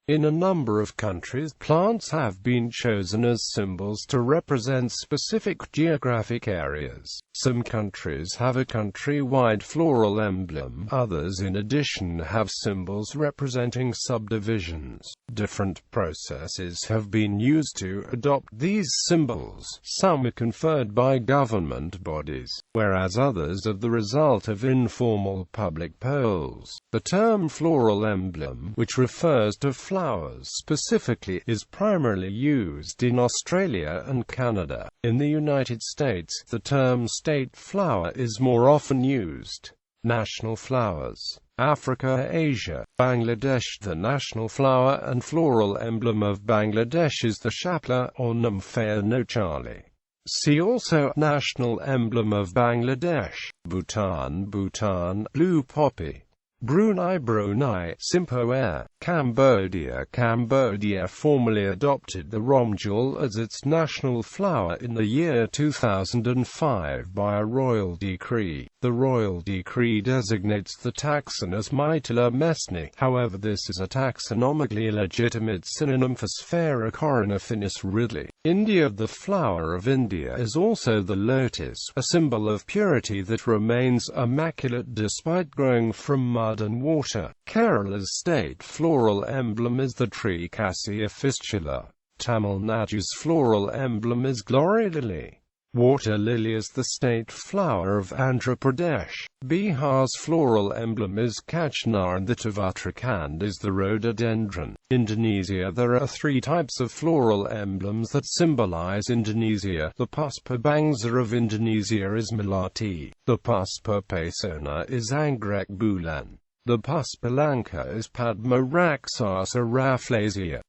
In a number of countries, plants have been chosen as symbols to represent specific geographic areas. Some countries have a country-wide floral emblem. Others, in addition, have symbols representing subdivisions. Different processes have been used to adopt these symbols. Some are conferred by government bodies, whereas others are the result of informal public polls. The term floral emblem, which refers to flowers specifically, is primarily used in Australia and Canada. In the United States, the term state flower is more often used. National flowers. Africa, Asia, Bangladesh. The national flower and floral emblem of Bangladesh is the shapla, or nymphaea nochali. See also national emblem of Bangladesh. Bhutan, Bhutan, blue poppy. Brunei, Brunei, Simpoair. Cambodia, Cambodia formally adopted the romjul as its national flower in the year 2005 by a royal decree. The royal decree designates the taxon as Mytila mesni. However, this is a taxonomically illegitimate synonym for Sphera coronaphinus ridley. India. The flower of India is also the lotus, a symbol of purity that remains immaculate despite growing from mud and water. Kerala's state floral emblem is the tree Cassia fistula. Tamil Nadu's floral emblem is glory lily. Water lily is the state flower of Andhra Pradesh. Bihar's floral emblem is Kachnar, and that of Uttarakhand is the rhododendron. Indonesia. There are three types of floral emblems that symbolize Indonesia. The Puspa Bangsa of Indonesia is Melati. The Puspa Pesona is Anggrek Bulan. The Puspa Langka is Padma Raksasa Rafflesia.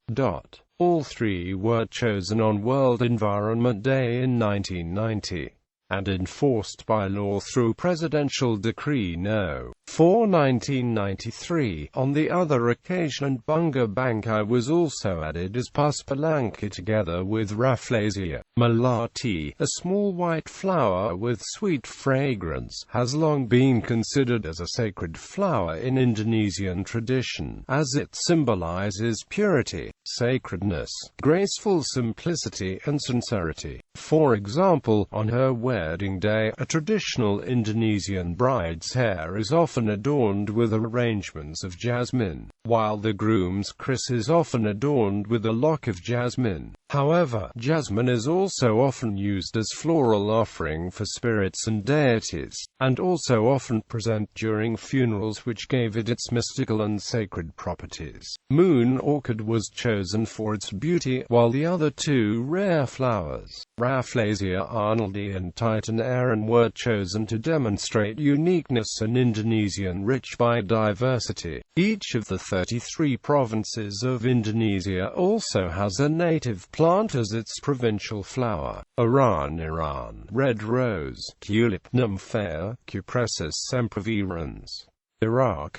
All three were chosen on World Environment Day in 1990, and enforced by law through Presidential Decree No. 4/1993. On the other occasion, Bunga Bangkai was also added as Puspa Langka together with Rafflesia. Melati, a small white flower with sweet fragrance, has long been considered as a sacred flower in Indonesian tradition, as it symbolizes purity, sacredness, graceful simplicity, and sincerity. For example, on her wedding day, a traditional Indonesian bride's hair is often adorned with arrangements of jasmine, while the groom's kriss is often adorned with a lock of jasmine. However, jasmine is also often used as floral offering for spirits and deities, and also often present during funerals, which gave it its mystical and sacred properties. Moon orchid was chosen for its beauty, while the other two rare flowers, Rafflesia arnoldi and Titan aran, were chosen to demonstrate uniqueness and Indonesian rich biodiversity. Each of the 33 provinces of Indonesia also has a native plant as its provincial flower. Iran, red rose, tulip, nymphaea, Cupressus sempervirens. Iraq,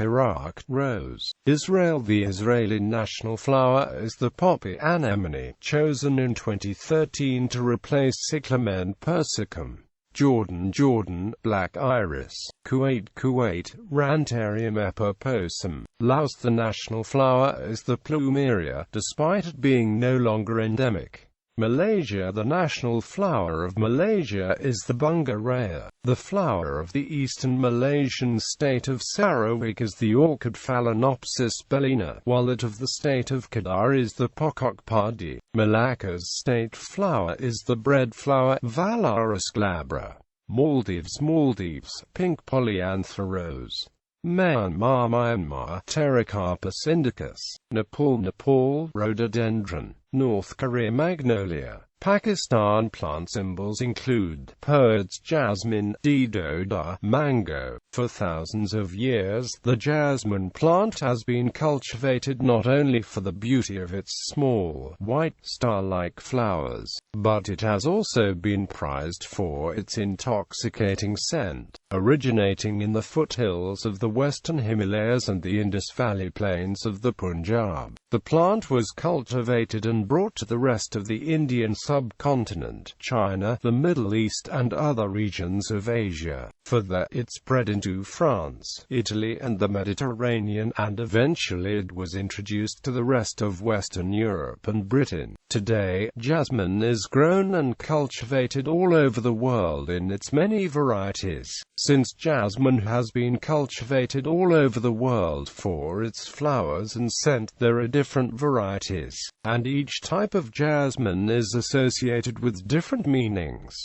rose. Israel. The Israeli national flower is the poppy anemone, chosen in 2013 to replace Cyclamen persicum. Jordan, black iris. Kuwait, Rantarium epiposum. Laos. The national flower is the plumeria, despite it being no longer endemic. Malaysia. The national flower of Malaysia is the bunga raya. The flower of the eastern Malaysian state of Sarawak is the orchid Phalaenopsis bellina, while that of the state of Kedah is the pokok padi. Malacca's state flower is the bread flower Valaris glabra. Maldives, pink polyantha rose. Myanmar, Pterocarpus indicus. Nepal, rhododendron. North Korea, magnolia. Pakistan. Plant symbols include birds, jasmine, deodar, mango. For thousands of years, the jasmine plant has been cultivated not only for the beauty of its small, white, star-like flowers, but it has also been prized for its intoxicating scent. Originating in the foothills of the western Himalayas and the Indus Valley plains of the Punjab, the plant was cultivated and and brought to the rest of the Indian subcontinent, China, the Middle East and other regions of Asia. Further, it spread into France, Italy and the Mediterranean, and eventually it was introduced to the rest of Western Europe and Britain. Today, jasmine is grown and cultivated all over the world in its many varieties. Since jasmine has been cultivated all over the world for its flowers and scent, there are different varieties, and each type of jasmine is associated with different meanings.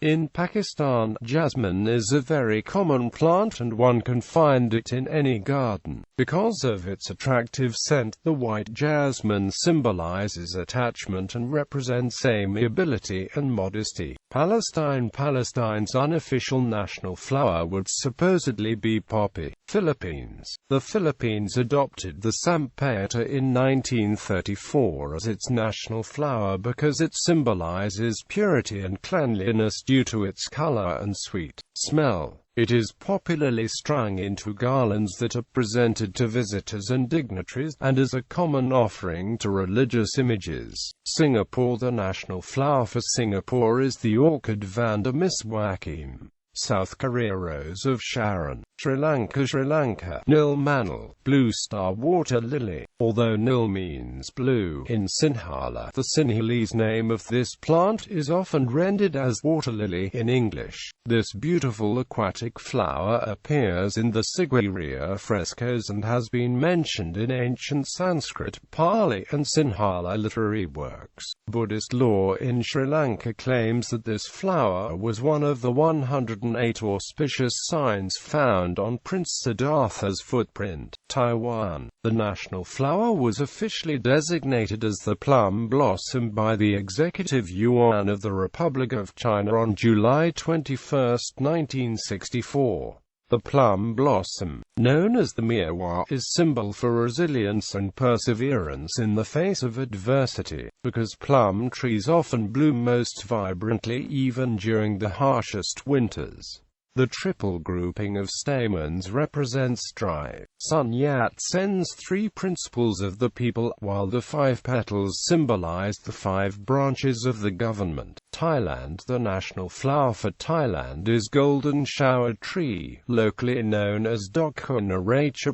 In Pakistan, jasmine is a very common plant and one can find it in any garden. Because of its attractive scent, the white jasmine symbolizes attachment and represents amiability and modesty. Palestine's unofficial national flower would supposedly be poppy. Philippines. The Philippines adopted the sampayata in 1934 as its national flower because it symbolizes purity and cleanliness due to its color and sweet smell. It is popularly strung into garlands that are presented to visitors and dignitaries, and as a common offering to religious images. Singapore. The national flower for Singapore is the Orchid Vanda Miss Joaquim. South Korea. Rose of Sharon. Sri Lanka. Nil Manal, blue star water lily. Although nil means blue in Sinhala, the Sinhalese name of this plant is often rendered as water lily in English. This beautiful aquatic flower appears in the Sigiriya frescoes and has been mentioned in ancient Sanskrit, Pali and Sinhala literary works. Buddhist law in Sri Lanka claims that this flower was one of the 108 auspicious signs found on Prince Siddhartha's footprint. Taiwan. The national flower was officially designated as the plum blossom by the Executive Yuan of the Republic of China on July 21, 1964. The plum blossom, known as the miwa, is symbol for resilience and perseverance in the face of adversity, because plum trees often bloom most vibrantly even during the harshest winters. The triple grouping of stamens represents drive. Sun Yat-sen's 3 principles of the people, while the 5 petals symbolize the 5 branches of the government. Thailand. The national flower for Thailand is golden shower tree, locally known as Dogwood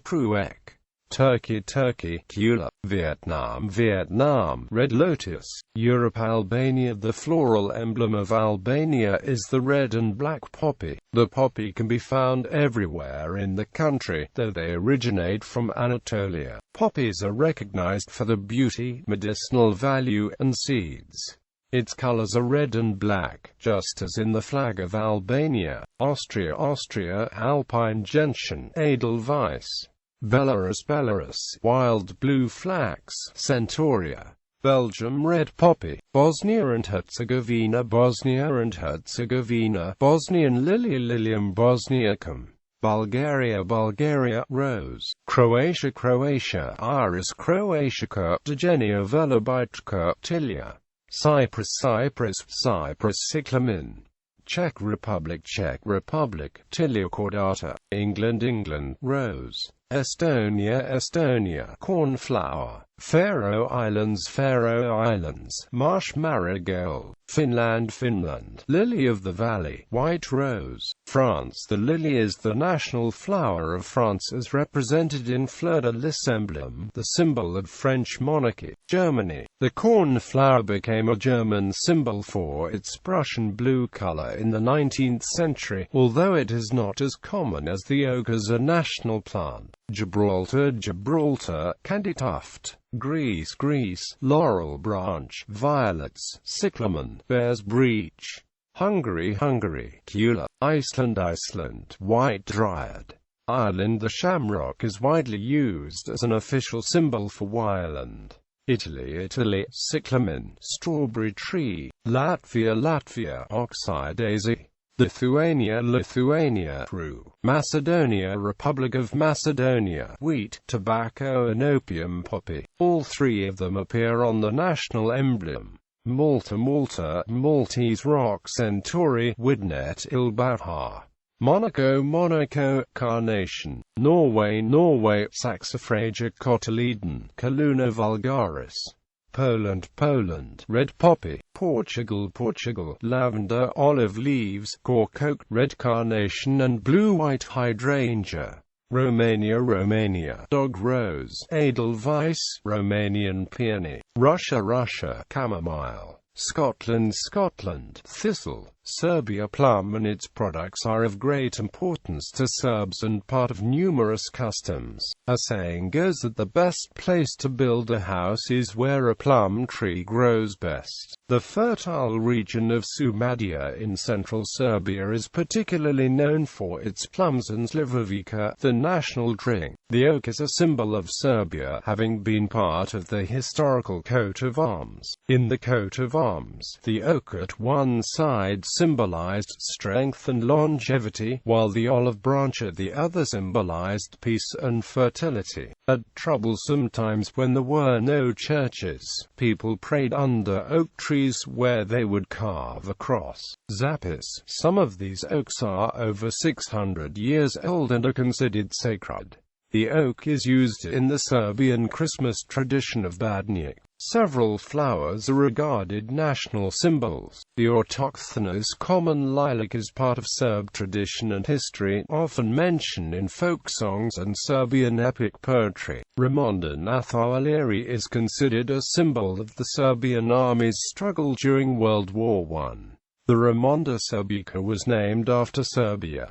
Pruek. Turkey. Kula. Vietnam. Red lotus. Europe. Albania. The floral emblem of Albania is the red and black poppy. The poppy can be found everywhere in the country, though they originate from Anatolia. Poppies are recognized for the beauty, medicinal value, and seeds. Its colors are red and black, just as in the flag of Albania. Austria. Alpine gentian, Edelweiss. Belarus. Wild blue flax, Centaurea. Belgium. Red poppy. Bosnia and Herzegovina. Bosnian lily, Lilium bosniacum. Bulgaria. Rose. Croatia. Iris croatica. Degenia velobitra. Tilia. Cyprus. Cyclamen. Czech Republic. Tilia cordata. England. Rose. Estonia. Cornflower. Faroe Islands. Marsh marigold. Finland. Lily of the valley. White rose. France. The lily is the national flower of France as represented in Fleur de Lis emblem, the symbol of French monarchy. Germany. The cornflower became a German symbol for its Prussian blue color in the 19th century, although it is not as common as the oak as a national plant. Gibraltar. Candytuft. Greece. Laurel branch. Violets. Cyclamen. Bear's breech. Hungary. Kula. Iceland. White dryad. Ireland. The shamrock is widely used as an official symbol for Ireland. Italy. Cyclamen. Strawberry tree. Latvia. Oxeye daisy. Lithuania. Peru. Macedonia. Republic of Macedonia. Wheat, tobacco and opium poppy. All 3 of them appear on the national emblem. Malta. Maltese rock centauri. Widnet ilbahar. Monaco. Carnation. Norway. Saxifraga cotyledon. Calluna vulgaris. Poland, Poland, red poppy, Portugal, Portugal, lavender, olive leaves, cork oak, red carnation and blue-white hydrangea. Romania, Romania, dog rose, Edelweiss, Romanian peony. Russia, Russia, chamomile. Scotland, Scotland, thistle. Serbia, plum and its products are of great importance to Serbs and part of numerous customs. A saying goes that the best place to build a house is where a plum tree grows best. The fertile region of Šumadija in central Serbia is particularly known for its plums and slivovica, the national drink. The oak is a symbol of Serbia, having been part of the historical coat of arms. In the coat of arms, the oak at one side symbolized strength and longevity, while the olive branch at the other symbolized peace and fertility. At troublesome times when there were no churches, people prayed under oak trees where they would carve a cross. Zapis. Some of these oaks are over 600 years old and are considered sacred. The oak is used in the Serbian Christmas tradition of Badnjak. Several flowers are regarded national symbols. The autochthonous common lilac is part of Serb tradition and history, often mentioned in folk songs and Serbian epic poetry. Ramonda Nathawaleri is considered a symbol of the Serbian army's struggle during World War I. The Ramonda Serbica was named after Serbia.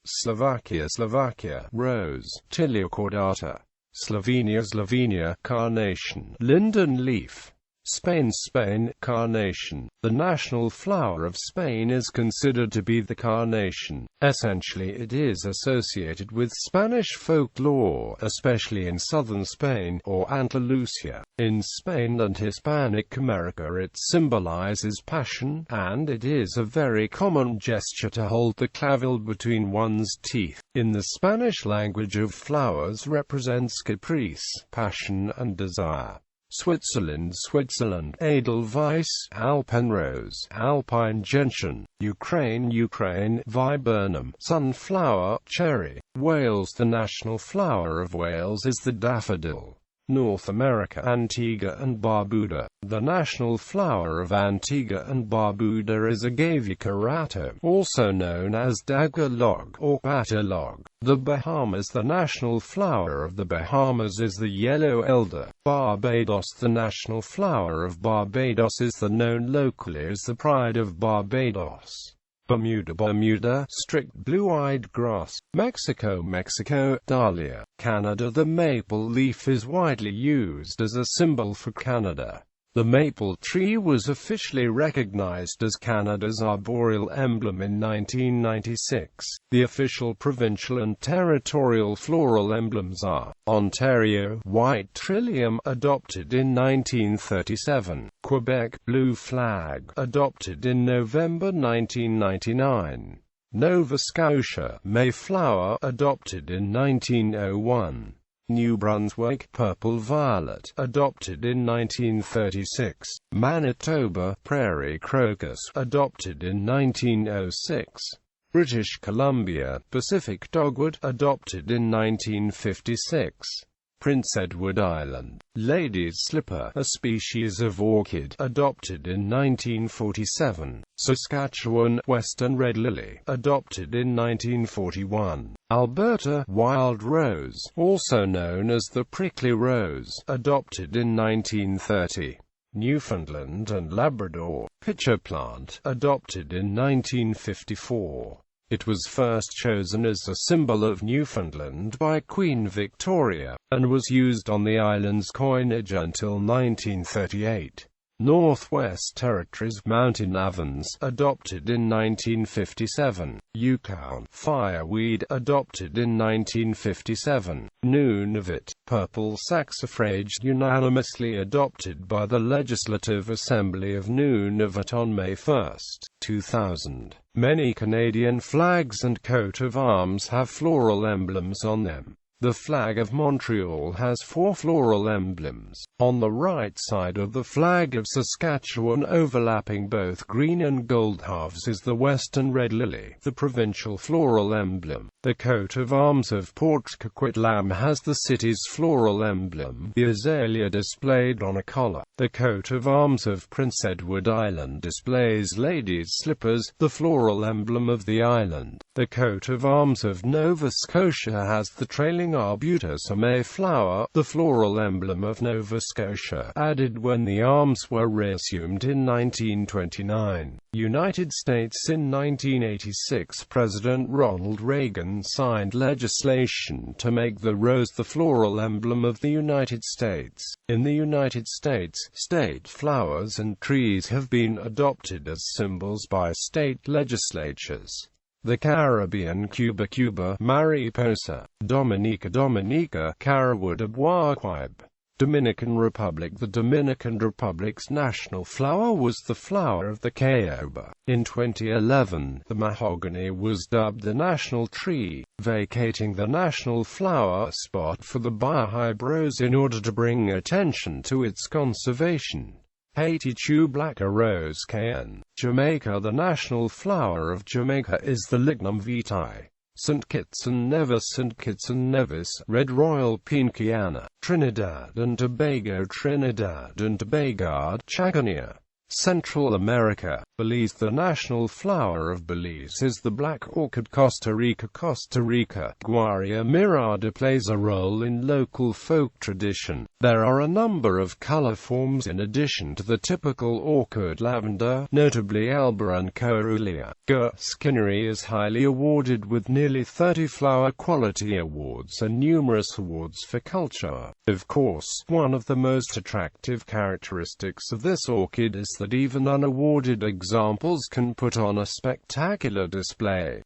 Slovakia, Slovakia, rose, Tilia cordata. Slovenia, Slovenia, carnation, linden leaf. Spain, Spain, carnation. The national flower of Spain is considered to be the carnation. Essentially it is associated with Spanish folklore, especially in southern Spain, or Andalusia. In Spain and Hispanic America it symbolizes passion, and it is a very common gesture to hold the clavel between one's teeth. In the Spanish language of flowers represents caprice, passion and desire. Switzerland, Switzerland, Edelweiss, alpenrose, alpine gentian. Ukraine, Ukraine, viburnum, sunflower, cherry. Wales. The national flower of Wales is the daffodil. North America, Antigua and Barbuda. The national flower of Antigua and Barbuda is Agavia curato, also known as dagger log or batter log. The Bahamas. The national flower of the Bahamas is the yellow elder. Barbados. The national flower of Barbados is the known locally as the pride of Barbados. Bermuda, Bermuda, strict blue-eyed grass. Mexico, Mexico, dahlia. Canada. The maple leaf is widely used as a symbol for Canada. The maple tree was officially recognized as Canada's arboreal emblem in 1996. The official provincial and territorial floral emblems are Ontario, white trillium, adopted in 1937. Quebec, blue flag, adopted in November 1999. Nova Scotia, Mayflower, adopted in 1901. New Brunswick, purple violet, adopted in 1936. Manitoba, prairie crocus, adopted in 1906. British Columbia, Pacific dogwood, adopted in 1956. Prince Edward Island, lady's slipper, a species of orchid, adopted in 1947. Saskatchewan, western red lily, adopted in 1941. Alberta, wild rose, also known as the prickly rose, adopted in 1930. Newfoundland and Labrador, pitcher plant, adopted in 1954. It was first chosen as a symbol of Newfoundland by Queen Victoria, and was used on the island's coinage until 1938. Northwest Territories, mountain avens, adopted in 1957. Yukon, fireweed, adopted in 1957. Nunavut, purple saxifrage, unanimously adopted by the Legislative Assembly of Nunavut on May 1, 2000. Many Canadian flags and coat of arms have floral emblems on them. The flag of Montreal has 4 floral emblems. On the right side of the flag of Saskatchewan, overlapping both green and gold halves, is the western red lily, the provincial floral emblem. The coat of arms of Port Coquitlam has the city's floral emblem, the azalea displayed on a collar. The coat of arms of Prince Edward Island displays ladies' slippers, the floral emblem of the island. The coat of arms of Nova Scotia has the trailing arbutus, a mayflower, the floral emblem of Nova Scotia, added when the arms were reassumed in 1929. United States. In 1986, President Ronald Reagan signed legislation to make the rose the floral emblem of the United States. In the United States, state flowers and trees have been adopted as symbols by state legislatures. The Caribbean: Cuba, Cuba; Mariposa, Dominica, Dominica; Carawood, Abuaquib. Dominican Republic: the Dominican Republic's national flower was the flower of the caoba. In 2011, the mahogany was dubbed the national tree, vacating the national flower spot for the Baha'i rose in order to bring attention to its conservation. Haiti: Black rose Cayenne. Jamaica: the national flower of Jamaica is the lignum vitae. St. Kitts and Nevis: St. Kitts and Nevis, red royal Pinkiana. Trinidad and Tobago: Trinidad and Tobago, Chagonia. Central America: Belize: the national flower of Belize is the black orchid. Costa Rica: Costa Rica, Guaria mirada plays a role in local folk tradition. There are a number of color forms in addition to the typical orchid lavender, notably alba and coerulea. Skinnery is highly awarded with nearly 30 flower quality awards and numerous awards for culture. Of course, one of the most attractive characteristics of this orchid is that even unawarded examples can put on a spectacular display.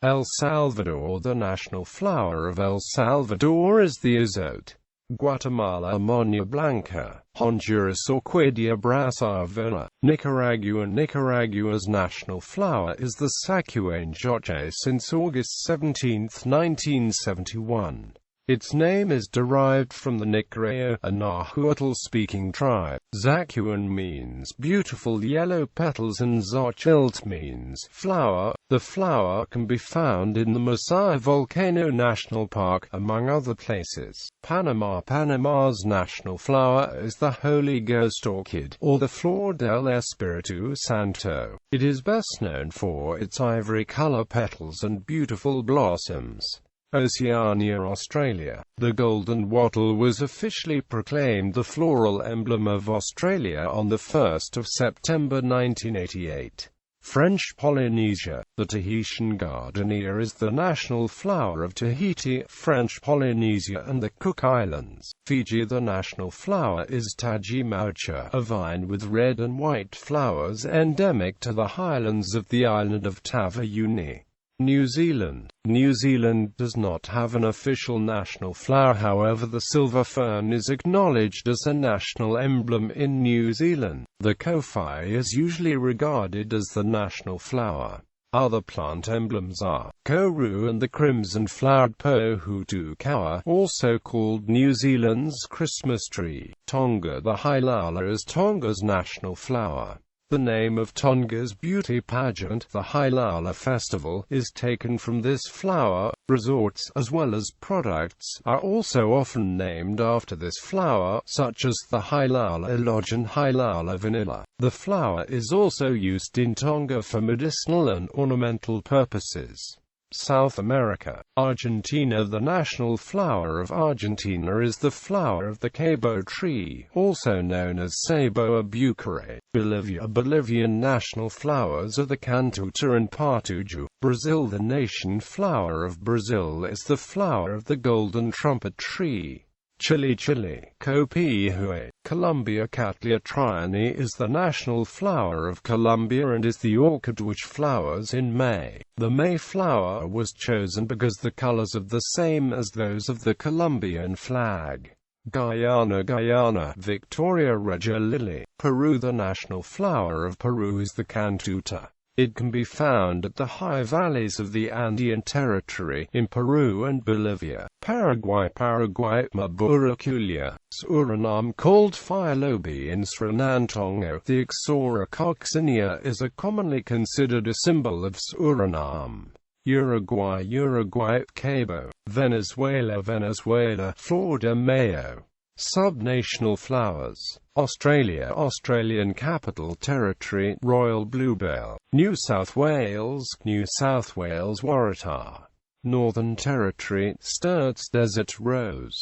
El Salvador: the national flower of El Salvador is the azote. Guatemala: Moña Blanca. Honduras: Orchidea brassavona. Nicaragua: Nicaragua's national flower is the sacuainjoche since August 17, 1971. Its name is derived from the Nicarayo, a Nahuatl-speaking tribe. Zacuan means beautiful yellow petals and Xochitl means flower. The flower can be found in the Masaya Volcano National Park, among other places. Panama: Panama's national flower is the Holy Ghost orchid, or the Flor del Espiritu Santo. It is best known for its ivory color petals and beautiful blossoms. Oceania Australia: the golden wattle was officially proclaimed the floral emblem of Australia on 1 September 1988. French Polynesia: the Tahitian gardenia is the national flower of Tahiti, French Polynesia and the Cook Islands. Fiji: the national flower is Taji maucha, a vine with red and white flowers endemic to the highlands of the island of Tavauni. New Zealand: New Zealand does not have an official national flower, however the silver fern is acknowledged as a national emblem in New Zealand. The kowhai is usually regarded as the national flower. Other plant emblems are koru and the crimson-flowered pohutu kawa, also called New Zealand's Christmas tree. Tonga: the hailala is Tonga's national flower. The name of Tonga's beauty pageant, the Hailala Festival, is taken from this flower. Resorts, as well as products, are also often named after this flower, such as the Hailala Lodge and Hailala Vanilla. The flower is also used in Tonga for medicinal and ornamental purposes. South America: Argentina: the national flower of Argentina is the flower of the cabo tree, also known as Ceiboa bucare. Bolivia: Bolivian national flowers are the cantuta and patuju. Brazil: the nation flower of Brazil is the flower of the golden trumpet tree. Chile: Copihue. Colombia: Cattleya triani is the national flower of Colombia and is the orchid which flowers in May. The Mayflower was chosen because the colors are the same as those of the Colombian flag. Guyana: Victoria regia lily. Peru: the national flower of Peru is the cantuta. It can be found at the high valleys of the Andean territory, in Peru and Bolivia, Paraguay, Maburaculia, Suriname, called Filobi in Srinantongo. The Ixora coccinea is a commonly considered a symbol of Suriname. Uruguay, Cabo, Venezuela, Flor de Mayo. Subnational flowers. Australian Capital Territory, Royal Bluebell. New South Wales, Waratah. Northern Territory, Sturt's Desert Rose.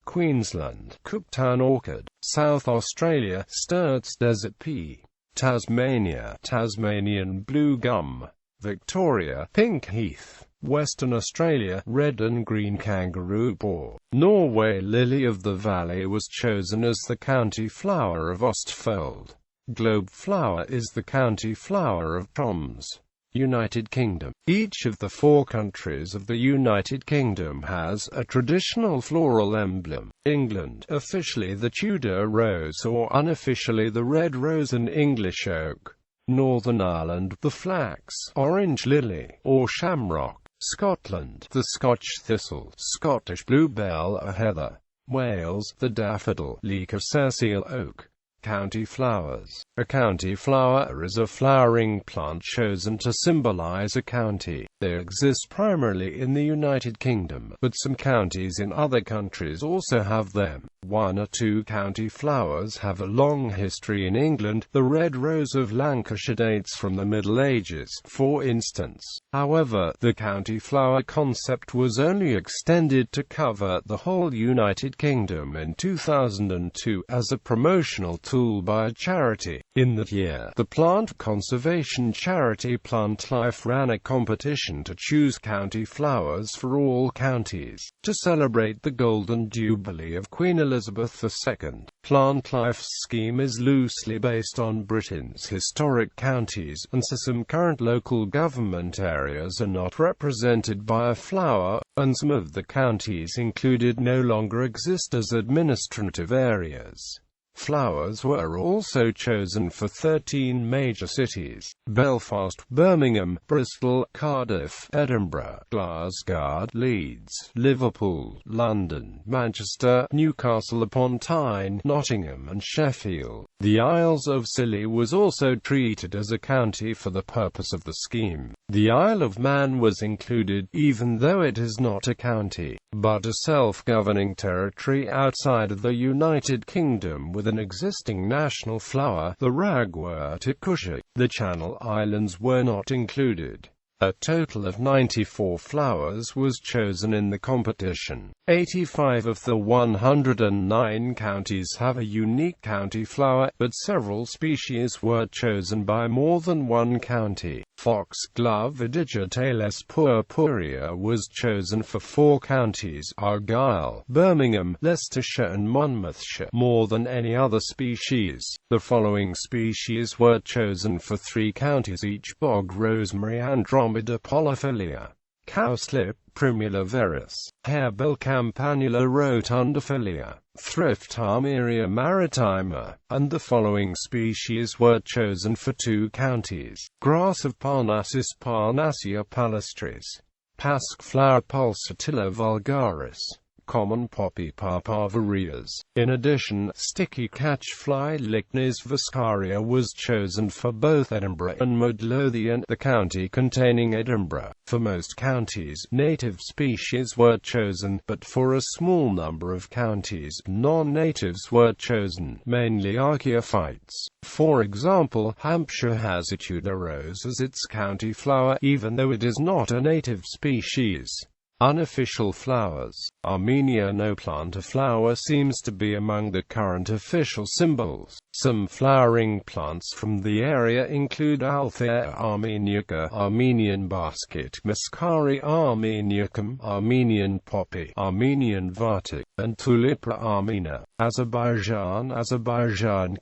Queensland, Cooktown Orchid. South Australia, Sturt's Desert Pea. Tasmania, Tasmanian Blue Gum. Victoria, Pink Heath. Western Australia, red and green kangaroo paw. Norway, Lily of the Valley was chosen as the county flower of Ostfold. Globe flower is the county flower of Troms. United Kingdom. Each of the 4 countries of the United Kingdom has a traditional floral emblem. England, officially the Tudor rose or unofficially the red rose and English oak. Northern Ireland, the flax, orange lily, or shamrock. Scotland, the Scotch thistle, Scottish bluebell or heather. Wales, the daffodil, Lycocecile oak. County flowers. A county flower is a flowering plant chosen to symbolize a county. They exist primarily in the United Kingdom, but some counties in other countries also have them. 1 or 2 county flowers have a long history in England. The red rose of Lancashire dates from the Middle Ages, for instance. However, the county flower concept was only extended to cover the whole United Kingdom in 2002 as a promotional tool by a charity. In that year, the plant conservation charity Plant Life ran a competition to choose county flowers for all counties, to celebrate the Golden Jubilee of Queen Elizabeth II. Plant Life's scheme is loosely based on Britain's historic counties, and so some current local government areas are not represented by a flower, and some of the counties included no longer exist as administrative areas. Flowers were also chosen for 13 major cities: Belfast, Birmingham, Bristol, Cardiff, Edinburgh, Glasgow, Leeds, Liverpool, London, Manchester, Newcastle upon Tyne, Nottingham and Sheffield. The Isles of Scilly was also treated as a county for the purpose of the scheme. The Isle of Man was included, even though it is not a county, but a self-governing territory outside of the United Kingdom with an existing national flower, the ragwort ikushik. The Channel Islands were not included. A total of 94 flowers was chosen in the competition. 85 of the 109 counties have a unique county flower, but several species were chosen by more than one county. Foxglove Digitalis purpurea was chosen for 4 counties: Argyll, Birmingham, Leicestershire and Monmouthshire, more than any other species. The following species were chosen for 3 counties each: bog rosemary Andromeda polyphylla, cowslip Primula veris, harebell Campanula rotundiphylla, thrift Armeria maritima, and the following species were chosen for 2 counties: grass of Parnassus Parnassia palustris, pasqueflower Pulsatilla vulgaris, common poppy Papaver. In addition, sticky catchfly Lychnis viscaria was chosen for both Edinburgh and Midlothian, the county containing Edinburgh. For most counties, native species were chosen, but for a small number of counties, non-natives were chosen, mainly archaeophytes. For example, Hampshire has a Tudor rose as its county flower, even though it is not a native species. Unofficial flowers. Armenia. No plant or flower seems to be among the current official symbols. Some flowering plants from the area include Althea armeniaca, Armenian basket, Muscari armeniacum, Armenian poppy, Armenian vatic, and Tulipa armena. Azerbaijan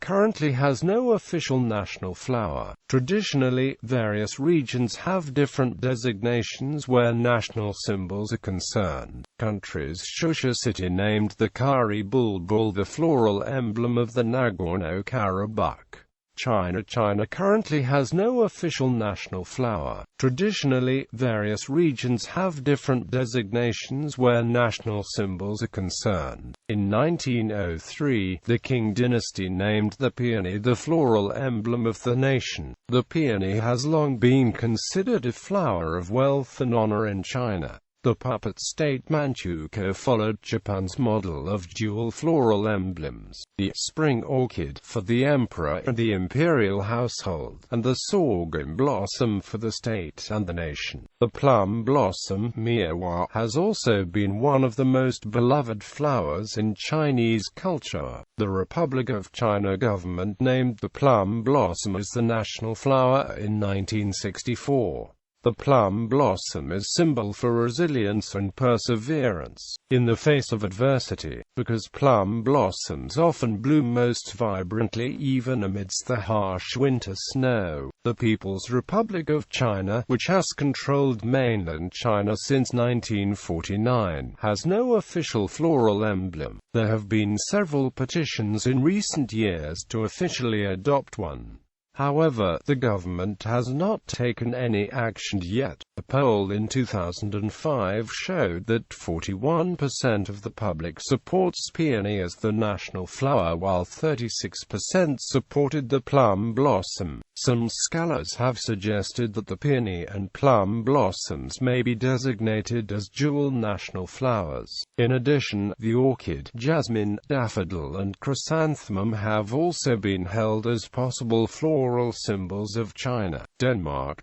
currently has no official national flower. Traditionally, various regions have different designations where national symbols are concerned. Countries: Shusha city named the Kari bulbul, the floral emblem of the Nagorno-Karabakh. China currently has no official national flower. Traditionally, various regions have different designations where national symbols are concerned. In 1903, the Qing dynasty named the peony the floral emblem of the nation. The peony has long been considered a flower of wealth and honor in China. The puppet state Manchukuo followed Japan's model of dual floral emblems, the spring orchid for the emperor and the imperial household, and the sorghum blossom for the state and the nation. The plum blossom, miwa, has also been one of the most beloved flowers in Chinese culture. The Republic of China government named the plum blossom as the national flower in 1964. The plum blossom is symbol for resilience and perseverance in the face of adversity, because plum blossoms often bloom most vibrantly even amidst the harsh winter snow. The People's Republic of China, which has controlled mainland China since 1949, has no official floral emblem. There have been several petitions in recent years to officially adopt one. However, the government has not taken any action yet. A poll in 2005 showed that 41% of the public supports peony as the national flower, while 36% supported the plum blossom. Some scholars have suggested that the peony and plum blossoms may be designated as dual national flowers. In addition, the orchid, jasmine, daffodil and chrysanthemum have also been held as possible floral symbols of China. Denmark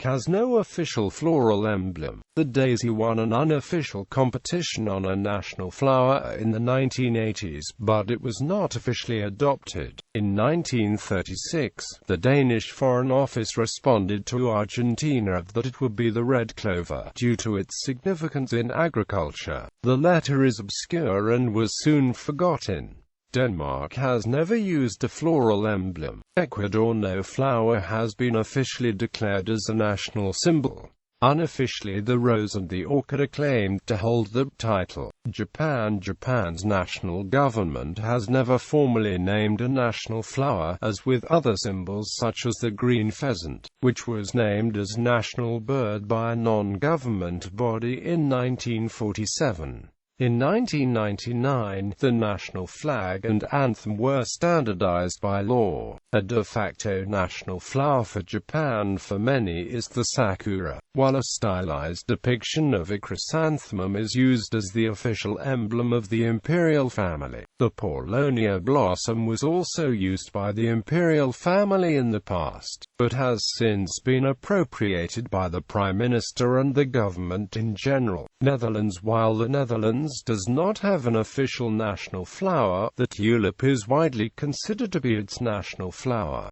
has no official floral emblem. The daisy won an unofficial competition on a national flower in the 1980s, but it was not officially adopted. In 1936, the Danish Foreign Office responded to Argentina that it would be the red clover, due to its significance in agriculture. The letter is obscure and was soon forgotten. Denmark has never used a floral emblem. Ecuador, no flower has been officially declared as a national symbol. Unofficially, the rose and the orchid are claimed to hold the title. Japan's national government has never formally named a national flower, as with other symbols such as the green pheasant, which was named as national bird by a non-government body in 1947. In 1999, the national flag and anthem were standardized by law. A de facto national flower for Japan for many is the sakura, while a stylized depiction of a chrysanthemum is used as the official emblem of the imperial family. The paulownia blossom was also used by the imperial family in the past, but has since been appropriated by the Prime Minister and the government in general. Netherlands. While the Netherlands does not have an official national flower, the tulip is widely considered to be its national flower.